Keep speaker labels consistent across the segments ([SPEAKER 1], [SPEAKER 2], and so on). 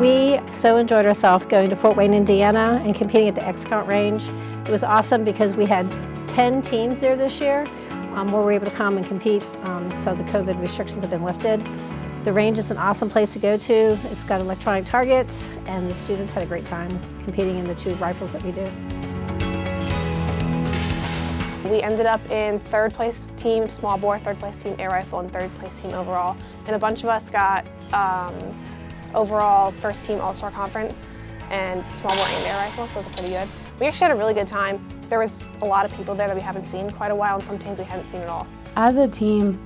[SPEAKER 1] We so enjoyed ourselves going to Fort Wayne, Indiana and competing at the X-Count range. It was awesome because we had 10 teams there this year where we were able to come and compete, so the COVID restrictions have been lifted. The range is an awesome place to go to. It's got electronic targets and the students had a great time competing in the 2 rifles that we do.
[SPEAKER 2] We ended up in 3rd place team small bore, 3rd place team air rifle, and 3rd place team overall. And a bunch of us got overall 1st team all-star conference and small bore and air rifle, so those are pretty good. We actually had a really good time. There was a lot of people there that we haven't seen in quite a while, and some teams we hadn't seen at all.
[SPEAKER 3] As a team,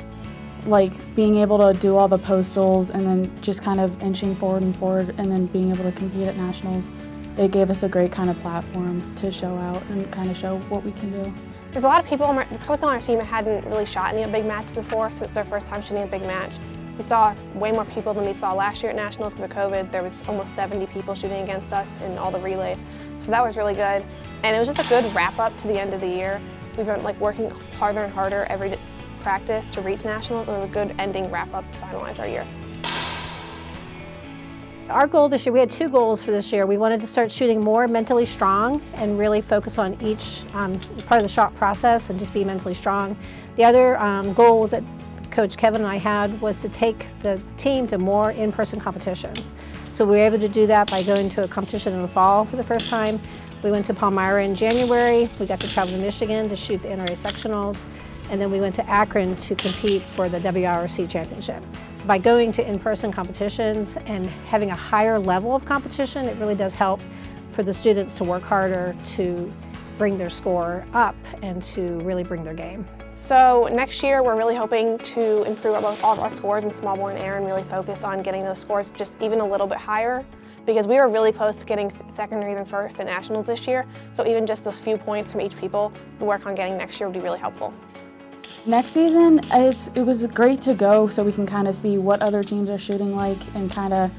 [SPEAKER 3] like being able to do all the postals and then just kind of inching forward and then being able to compete at nationals, it gave us a great kind of platform to show out and kind of show what we can do.
[SPEAKER 2] There's a lot of people on our team that hadn't really shot any big matches before, so it's their first time shooting a big match. We saw way more people than we saw last year at nationals because of COVID. There was almost 70 people shooting against us in all the relays, so that was really good. And it was just a good wrap up to the end of the year. We've been working harder and harder every practice to reach nationals. It was a good ending wrap up to finalize our year.
[SPEAKER 1] Our goal this year, we had 2 goals for this year. We wanted to start shooting more mentally strong and really focus on each part of the shot process and just be mentally strong. The other goal that Coach Kevin and I had was to take the team to more in-person competitions. So we were able to do that by going to a competition in the fall for the first time. We went to Palmyra in January. We got to travel to Michigan to shoot the NRA sectionals. And then we went to Akron to compete for the WRC championship. So by going to in-person competitions and having a higher level of competition, it really does help for the students to work harder to bring their score up and to really bring their game.
[SPEAKER 2] So next year we're really hoping to improve all of our scores in small bore and air and really focus on getting those scores just even a little bit higher, because we were really close to getting 2nd or even 1st at nationals this year. So even just those few points from each people to work on getting next year would be really helpful.
[SPEAKER 3] Next season, it was great to go so we can kind of see what other teams are shooting like and kind of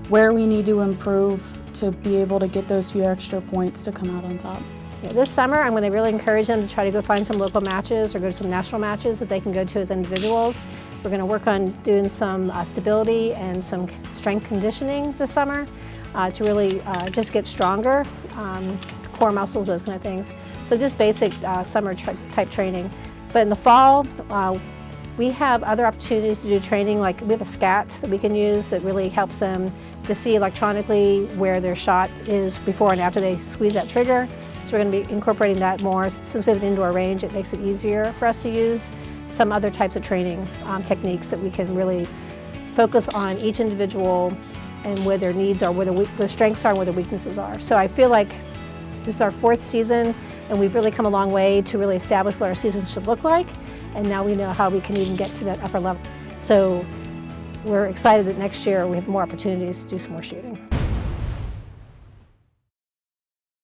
[SPEAKER 3] where we need to improve to be able to get those few extra points to come out on top.
[SPEAKER 1] Yeah, this summer, I'm going to really encourage them to try to go find some local matches or go to some national matches that they can go to as individuals. We're going to work on doing some stability and some strength conditioning this summer to really just get stronger, core muscles, those kind of things. So just basic summer type training. But in the fall, we have other opportunities to do training, like we have a SCAT that we can use that really helps them to see electronically where their shot is before and after they squeeze that trigger. So we're going to be incorporating that more. Since we have an indoor range, it makes it easier for us to use some other types of training techniques that we can really focus on each individual and where their needs are, where the strengths are, and where the weaknesses are. So I feel like this is our 4th season, and we've really come a long way to really establish what our season should look like, and now we know how we can even get to that upper level. So we're excited that next year we have more opportunities to do some more shooting.